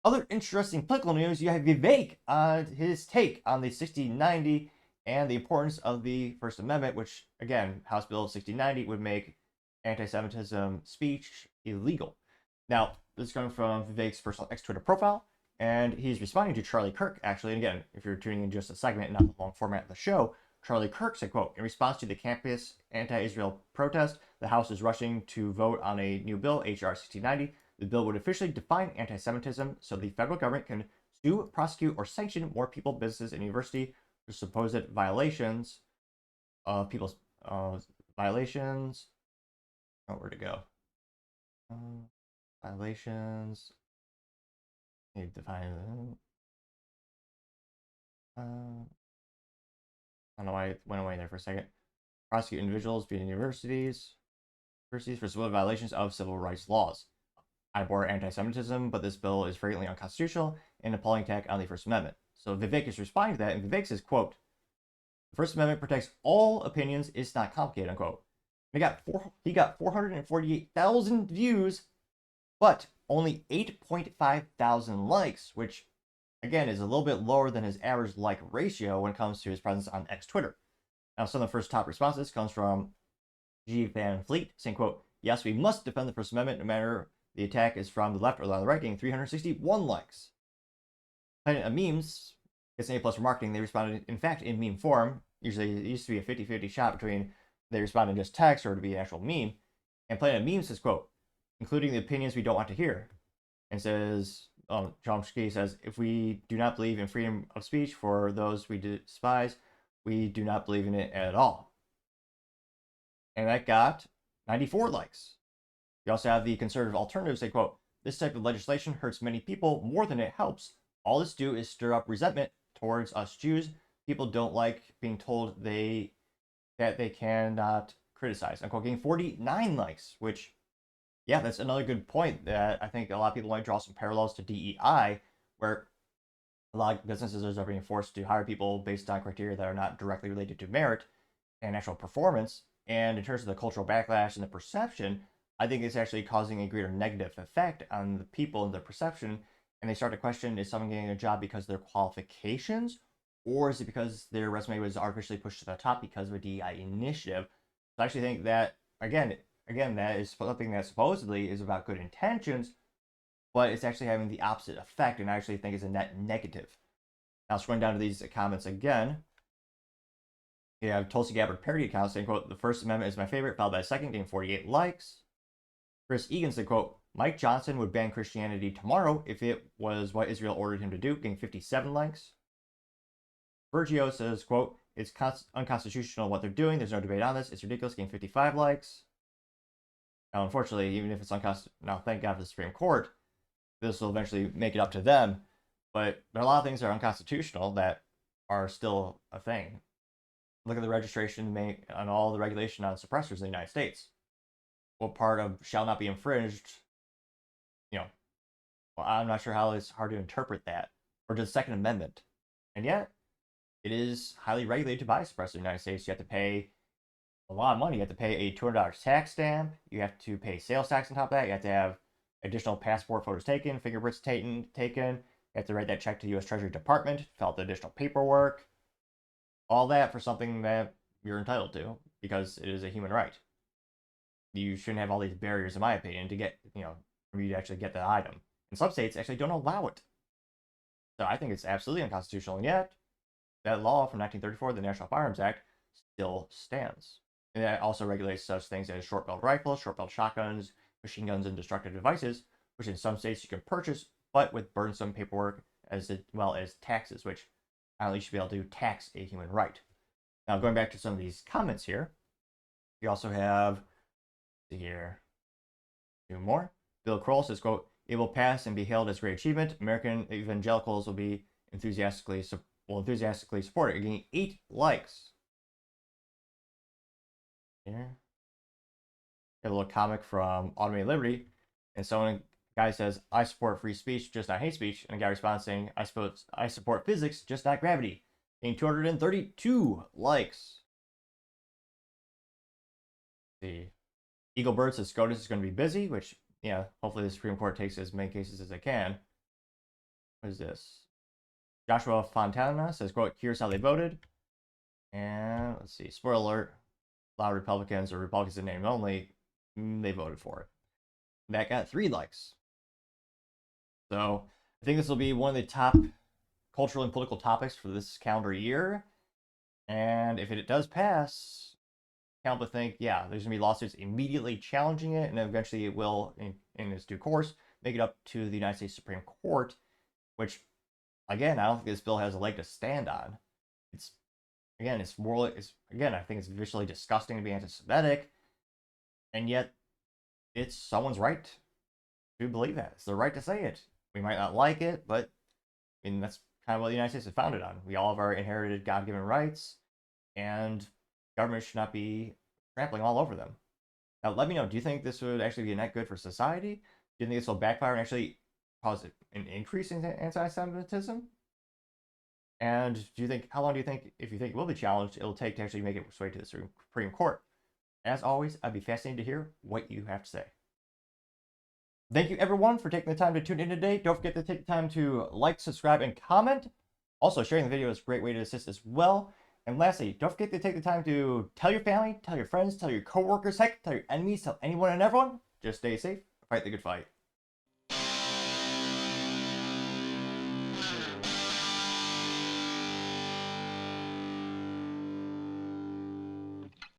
Other interesting political news, you have Vivek on his take on the 1690 and the importance of the First Amendment, which, again, House Bill 1690 would make anti-Semitism speech illegal. Now, this is coming from Vivek's personal X Twitter profile, and he's responding to Charlie Kirk, actually. And again, if you're tuning in just a segment, not the long format of the show, Charlie Kirk said, quote, in response to the campus anti-Israel protest, the House is rushing to vote on a new bill, H.R. 1690. The bill would officially define anti-Semitism so the federal government can sue, prosecute, or sanction more people, businesses, and university for supposed violations of people's violations. Oh, where to go? Violations. Need to define them. I don't know why it went away there for a second. Prosecute individuals, be universities for civil violations of civil rights laws. I abhor anti-Semitism, but this bill is frequently unconstitutional and an appalling attack on the First Amendment. So Vivek is responding to that, and Vivek says, quote, the First Amendment protects all opinions, it's not complicated, unquote. He got 448,000 views, but only 8.5 thousand likes, which, again, is a little bit lower than his average like ratio when it comes to his presence on X Twitter. Now, some of the first top responses comes from G. Van Fleet, saying, quote, yes, we must defend the First Amendment no matter the attack is from the left or the right, getting 361 likes. Planet of Memes gets an A+ for marketing. They responded, in fact, in meme form. Usually it used to be a 50-50 shot between they respond in just text or to be an actual meme. And Planet of Memes says, quote, including the opinions we don't want to hear. And says, Chomsky says, if we do not believe in freedom of speech for those we despise, we do not believe in it at all. And that got 94 likes. You also have the conservative alternatives say, quote, this type of legislation hurts many people more than it helps. All this do is stir up resentment towards us Jews. People don't like being told that they cannot criticize. I'm getting 49 likes, which, yeah, that's another good point that I think a lot of people might draw some parallels to DEI, where a lot of businesses are being forced to hire people based on criteria that are not directly related to merit and actual performance. And in terms of the cultural backlash and the perception, I think it's actually causing a greater negative effect on the people and their perception. And they start to question, is someone getting a job because of their qualifications, or is it because their resume was artificially pushed to the top because of a DEI initiative? So I actually think that, again, that is something that supposedly is about good intentions, but it's actually having the opposite effect, and I actually think is a net negative. Now, scrolling down to these comments again, you have Tulsi Gabbard parody account saying, quote, the First Amendment is my favorite, followed by a second, getting 48 likes. Chris Egan said, quote, Mike Johnson would ban Christianity tomorrow if it was what Israel ordered him to do, getting 57 likes. Virgio says, quote, it's unconstitutional what they're doing. There's no debate on this. It's ridiculous, getting 55 likes. Now, unfortunately, even if it's unconstitutional, now thank God for the Supreme Court, this will eventually make it up to them. But there are a lot of things that are unconstitutional that are still a thing. Look at the registration and all the regulation on suppressors in the United States. What part of shall not be infringed, well, I'm not sure how it's hard to interpret that, or to the Second Amendment. And yet, it is highly regulated to buy a suppressor in the United States. You have to pay a lot of money. You have to pay a $200 tax stamp. You have to pay sales tax on top of that. You have to have additional passport photos taken, fingerprints taken. You have to write that check to the U.S. Treasury Department, fill out the additional paperwork. All that for something that you're entitled to because it is a human right. You shouldn't have all these barriers, in my opinion, to get, for you to actually get the item. And some states actually don't allow it. So I think it's absolutely unconstitutional. And yet, that law from 1934, the National Firearms Act, still stands. And that also regulates such things as short-barreled rifles, short-barreled shotguns, machine guns, and destructive devices, which in some states you can purchase, but with burdensome paperwork as well as taxes, which I don't think you should be able to tax a human right. Now, going back to some of these comments here, you also have here. Two more. Bill Kroll says, quote, it will pass and be hailed as a great achievement. American evangelicals will be enthusiastically support it, getting 8 likes. Here. A little comic from Automated Liberty, and a guy says, I support free speech, just not hate speech. And a guy responds saying, I support physics, just not gravity. Getting 232 likes. Let's see. Eagle Bird says SCOTUS is going to be busy, which, hopefully the Supreme Court takes as many cases as they can. What is this? Joshua Fontana says, quote, here's how they voted. And let's see, spoiler alert, a lot of Republicans or Republicans in name only, they voted for it. That got 3 likes. So I think this will be one of the top cultural and political topics for this calendar year. And if it does pass, can't but think, yeah, there's gonna be lawsuits immediately challenging it, and eventually it will, in its due course, make it up to the United States Supreme Court, which, again, I don't think this bill has a leg to stand on. It's again, it's more, I think it's visually disgusting to be anti-Semitic, and yet it's someone's right to believe that. It's their right to say it. We might not like it, but I mean that's kind of what the United States is founded on. We all have our inherited God-given rights, and government should not be trampling all over them. Now, let me know, do you think this would actually be a net good for society? Do you think this will backfire and actually cause an increase in anti-Semitism? And do you think, how long do you think, if you think it will be challenged, it'll take to actually make its way to the Supreme Court? As always, I'd be fascinated to hear what you have to say. Thank you, everyone, for taking the time to tune in today. Don't forget to take the time to like, subscribe, and comment. Also, sharing the video is a great way to assist as well. And lastly, don't forget to take the time to tell your family, tell your friends, tell your coworkers, heck, tell your enemies, tell anyone and everyone. Just stay safe, fight the good fight.